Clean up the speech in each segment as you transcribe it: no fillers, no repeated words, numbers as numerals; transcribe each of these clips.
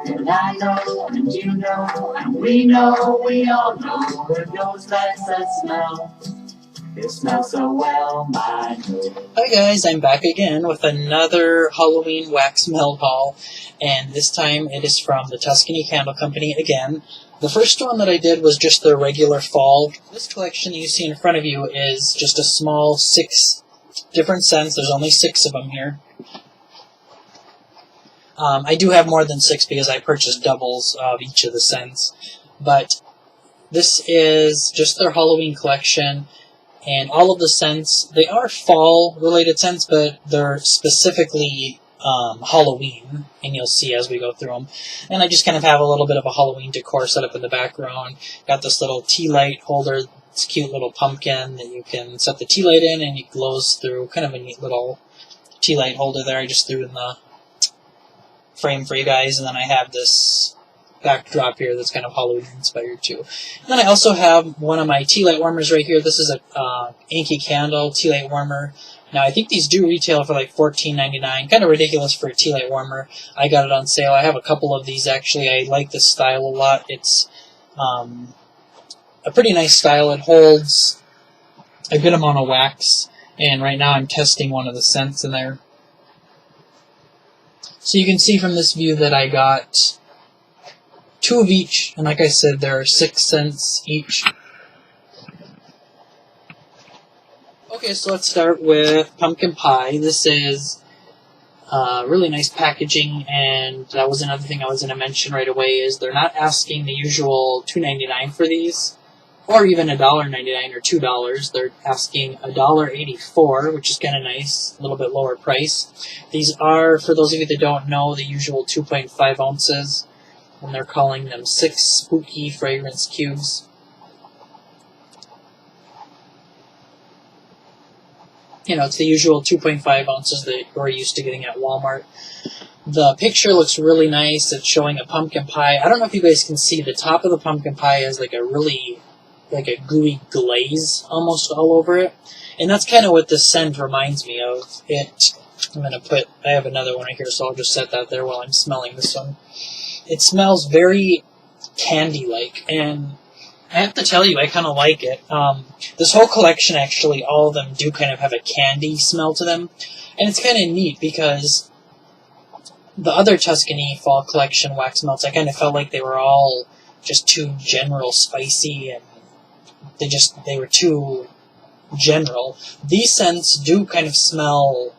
And I know, and you know, and we know, we all know, it knows that's that smell. It smells so well, my nose. Hi guys, I'm back again with another Halloween wax melt haul, and this time it is from the Tuscany Candle Company again. The first one that I did was just the regular fall. This collection that you see in front of you is just a small 6 different scents. There's only 6 of them here. I do have more than 6 because I purchased doubles of each of the scents, but this is just their Halloween collection. And all of the scents, they are fall-related scents, but they're specifically Halloween, and you'll see as we go through them. And I just kind of have a little bit of a Halloween decor set up in the background. Got this little tea light holder, this cute little pumpkin that you can set the tea light in, and it glows through. Kind of a neat little tea light holder there I just threw in the frame for you guys. And then I have this backdrop here that's kind of Halloween inspired too. And then I also have one of my tea light warmers right here. This is a Yankee Candle tea light warmer. Now I think these do retail for like $14.99. Kind of ridiculous for a tea light warmer. I got it on sale. I have a couple of these actually. I like this style a lot. It's a pretty nice style. It holds a good amount of wax, and right now I'm testing one of the scents in there. So you can see from this view that I got 2 of each, and like I said, there are 6 scents each. Okay, so let's start with pumpkin pie. This is really nice packaging, and that was another thing I was going to mention right away, is they're not asking the usual $2.99 for these, or even $1.99 or $2. They're asking $1.84, which is kind of nice, a little bit lower price. These are, for those of you that don't know, the usual 2.5 ounces. And they're calling them 6 spooky fragrance cubes. You know, it's the usual 2.5 ounces that we're used to getting at Walmart. The picture looks really nice. It's showing a pumpkin pie. I don't know if you guys can see, the top of the pumpkin pie has like a really, like a gooey glaze almost all over it. And that's kind of what this scent reminds me of. I have another one right here, so I'll just set that there while I'm smelling this one. It smells very candy-like, and I have to tell you, I kind of like it. This whole collection, actually, all of them do kind of have a candy smell to them, and it's kind of neat because the other Tuscany Fall Collection wax melts, I kind of felt like they were all just too general spicy, and they were too general. These scents do kind of smell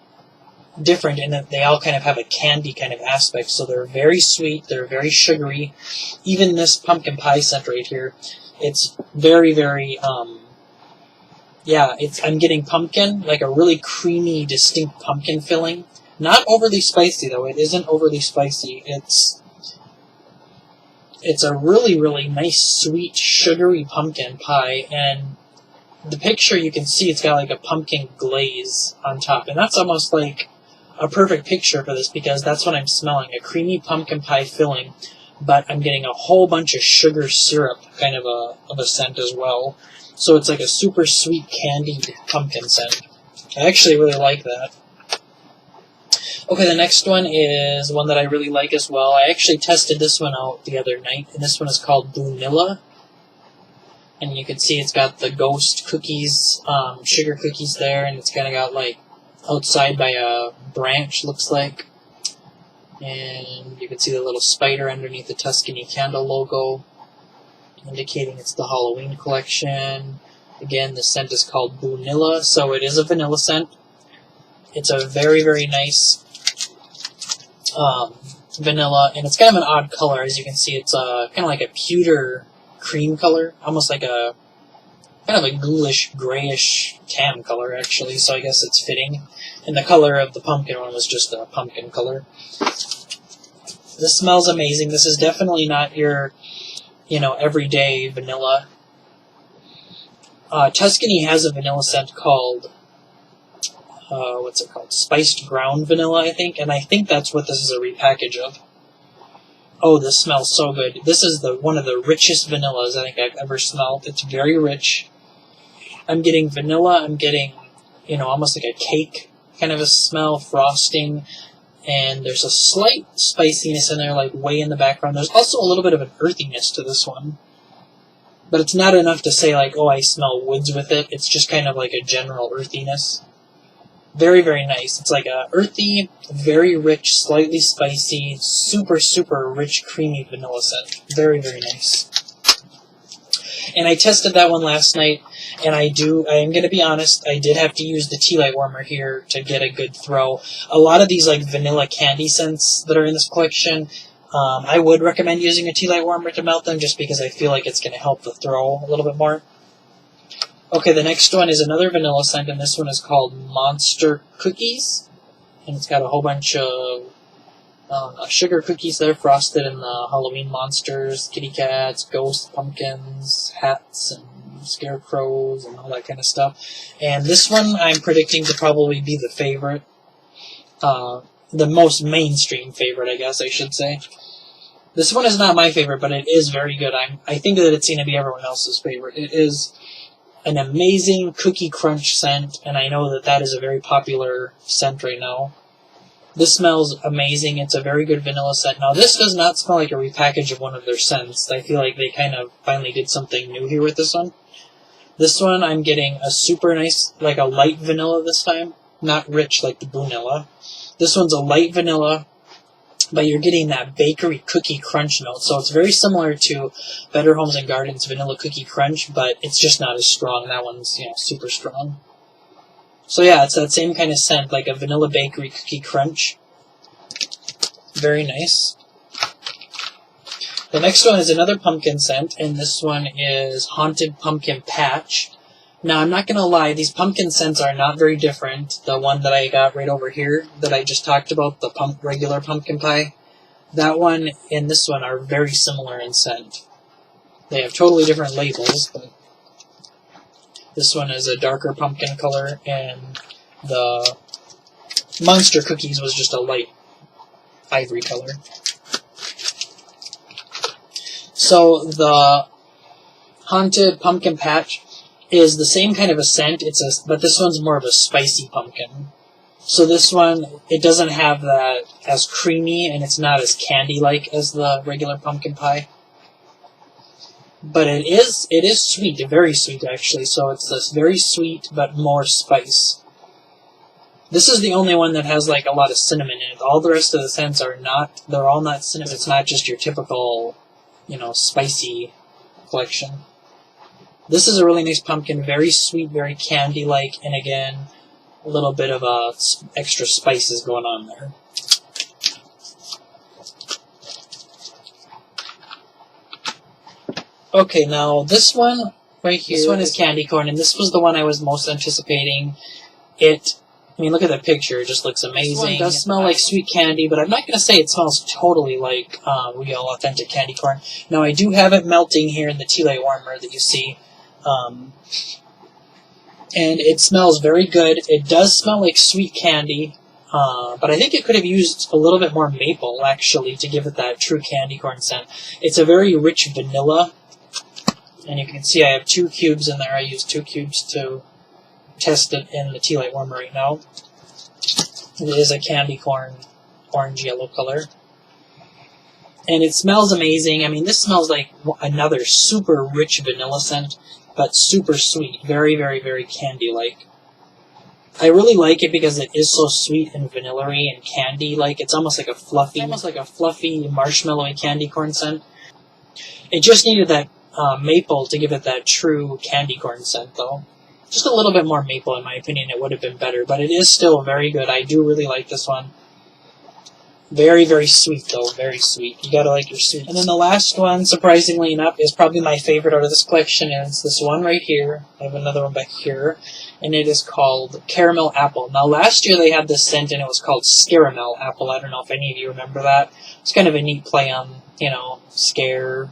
different in that they all kind of have a candy kind of aspect, so they're very sweet, they're very sugary. Even this pumpkin pie scent right here, it's very, very, I'm getting pumpkin, like a really creamy, distinct pumpkin filling. Not overly spicy though, it isn't overly spicy. It's a really, really nice, sweet, sugary pumpkin pie, and the picture you can see it's got like a pumpkin glaze on top, and that's almost like a perfect picture for this because that's what I'm smelling, a creamy pumpkin pie filling, but I'm getting a whole bunch of sugar syrup kind of a scent as well. So it's like a super sweet candied pumpkin scent. I actually really like that. Okay, the next one is one that I really like as well. I actually tested this one out the other night, and this one is called Boooonilla. And you can see it's got the ghost cookies, sugar cookies there, and it's kind of got like outside by a branch, looks like. And you can see the little spider underneath the Tuscany Candle logo, indicating it's the Halloween collection. Again, the scent is called Boooonilla, so it is a vanilla scent. It's a very, very nice vanilla, and it's kind of an odd color. As you can see, it's kind of like a pewter cream color, almost like a kind of a ghoulish, grayish tan color, actually, so I guess it's fitting. And the color of the pumpkin one was just a pumpkin color. This smells amazing. This is definitely not your, everyday vanilla. Tuscany has a vanilla scent called, Spiced Ground Vanilla, I think, and I think that's what this is a repackage of. Oh, this smells so good. This is one of the richest vanillas I think I've ever smelled. It's very rich. I'm getting vanilla, I'm getting, almost like a cake kind of a smell, frosting, and there's a slight spiciness in there, like way in the background. There's also a little bit of an earthiness to this one, but it's not enough to say like, oh, I smell woods with it. It's just kind of like a general earthiness. Very, very nice. It's like a earthy, very rich, slightly spicy, super, super rich, creamy vanilla scent. Very, very nice. And I tested that one last night, and I am going to be honest, I did have to use the tea light warmer here to get a good throw. A lot of these like vanilla candy scents that are in this collection, I would recommend using a tea light warmer to melt them, just because I feel like it's going to help the throw a little bit more. Okay, the next one is another vanilla scent, and this one is called Monster Cookies. And it's got a whole bunch of sugar cookies there, frosted in the Halloween monsters, kitty cats, ghosts, pumpkins, hats, and scarecrows, and all that kind of stuff. And this one I'm predicting to probably be the favorite. The most mainstream favorite, I guess I should say. This one is not my favorite, but it is very good. I think that it's going to be everyone else's favorite. It is an amazing cookie crunch scent, and I know that that is a very popular scent right now. This smells amazing. It's a very good vanilla scent. Now, this does not smell like a repackage of one of their scents. I feel like they kind of finally did something new here with this one. This one, I'm getting a super nice, like a light vanilla this time. Not rich like the Boooonilla. This one's a light vanilla, but you're getting that bakery cookie crunch note. So it's very similar to Better Homes and Gardens Vanilla Cookie Crunch, but it's just not as strong. That one's, super strong. So yeah, it's that same kind of scent, like a vanilla bakery cookie crunch. Very nice. The next one is another pumpkin scent, and this one is Haunted Pumpkin Patch. Now, I'm not going to lie, these pumpkin scents are not very different. The one that I got right over here that I just talked about, the regular pumpkin pie, that one and this one are very similar in scent. They have totally different labels, but this one is a darker pumpkin color, and the Monster Cookies was just a light ivory color. So the Haunted Pumpkin Patch is the same kind of a scent, but this one's more of a spicy pumpkin. So this one, it doesn't have that as creamy, and it's not as candy-like as the regular pumpkin pie. But it is sweet, very sweet actually, so it's this very sweet, but more spice. This is the only one that has like a lot of cinnamon in it. All the rest of the scents they're all not cinnamon. It's not just your typical, spicy collection. This is a really nice pumpkin, very sweet, very candy-like, and again, a little bit of extra spices going on there. Okay, now this one right here, this one is candy corn, and this was the one I was most anticipating. Look at that picture, it just looks amazing. This one does smell like sweet candy, but I'm not going to say it smells totally like real, authentic candy corn. Now, I do have it melting here in the tea light warmer that you see. And it smells very good. It does smell like sweet candy, but I think it could have used a little bit more maple, actually, to give it that true candy corn scent. It's a very rich vanilla, and you can see I have 2 cubes in there. I used 2 cubes to test it in the tea light warmer right now. It is a candy corn orange-yellow color. And it smells amazing. This smells like another super rich vanilla scent, but super sweet. Very, very, very candy-like. I really like it because it is so sweet and vanilla-y and candy-like. It's almost like a fluffy, marshmallowy candy corn scent. It just needed that maple to give it that true candy corn scent, though. Just a little bit more maple, in my opinion, it would have been better, but it is still very good. I do really like this one. Very, very sweet, though. Very sweet. You gotta like your sweet. And then the last one, surprisingly enough, is probably my favorite out of this collection, and it's this one right here. I have another one back here, and it is called Caramel Apple. Now, last year they had this scent, and it was called Scaramel Apple. I don't know if any of you remember that. It's kind of a neat play on, scare,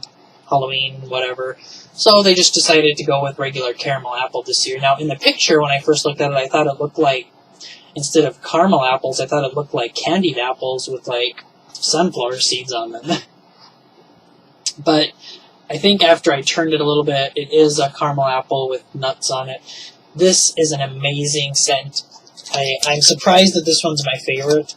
Halloween, whatever. So they just decided to go with regular caramel apple this year. Now, in the picture, when I first looked at it, I thought it looked like, instead of caramel apples, I thought it looked like candied apples with, sunflower seeds on them. But I think after I turned it a little bit, it is a caramel apple with nuts on it. This is an amazing scent. I'm surprised that this one's my favorite.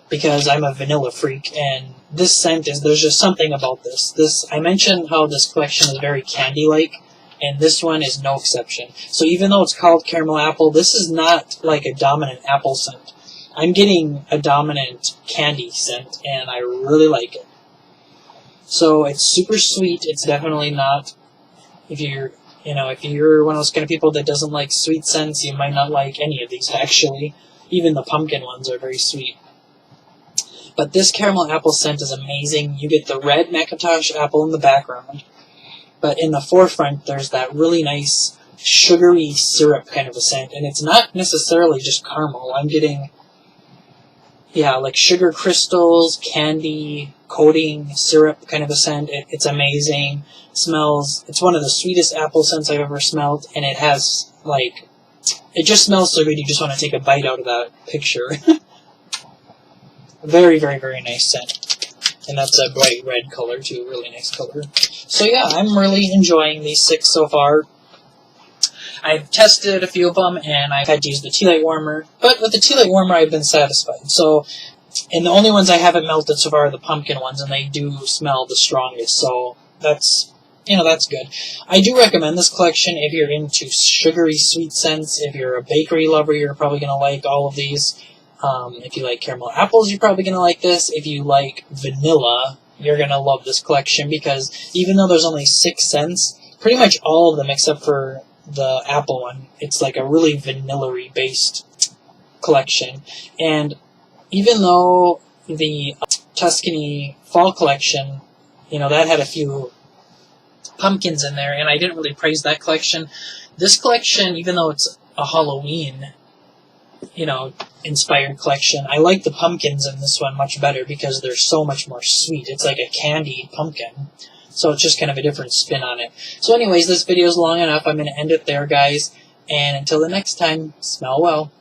because I'm a vanilla freak, and this scent is, there's just something about this. I mentioned how this collection is very candy-like, and this one is no exception. So even though it's called caramel apple, this is not like a dominant apple scent. I'm getting a dominant candy scent, and I really like it. So it's super sweet. It's definitely not, if you're one of those kind of people that doesn't like sweet scents, you might not like any of these, actually. Even the pumpkin ones are very sweet. But this caramel apple scent is amazing. You get the red Macintosh apple in the background, but in the forefront there's that really nice sugary syrup kind of a scent, and it's not necessarily just caramel. I'm getting, like sugar crystals, candy, coating, syrup kind of a scent. It's amazing. It's one of the sweetest apple scents I've ever smelled, and it has, it just smells so good you just want to take a bite out of that picture. Very, very, very nice scent. And that's a bright red color, too. Really nice color. So yeah, I'm really enjoying these 6 so far. I've tested a few of them, and I've had to use the tea light warmer. But with the tea light warmer, I've been satisfied. So, and the only ones I haven't melted so far are the pumpkin ones, and they do smell the strongest. So that's, that's good. I do recommend this collection if you're into sugary sweet scents. If you're a bakery lover, you're probably going to like all of these. If you like caramel apples, you're probably going to like this. If you like vanilla, you're going to love this collection, because even though there's only 6 scents, pretty much all of them except for the apple one, it's like a really vanilla-y based collection. And even though the Tuscany fall collection, that had a few pumpkins in there, and I didn't really praise that collection, this collection, even though it's a Halloween inspired collection, I like the pumpkins in this one much better because they're so much more sweet. It's like a candied pumpkin. So it's just kind of a different spin on it. So anyways, this video is long enough. I'm going to end it there, guys. And until the next time, smell well.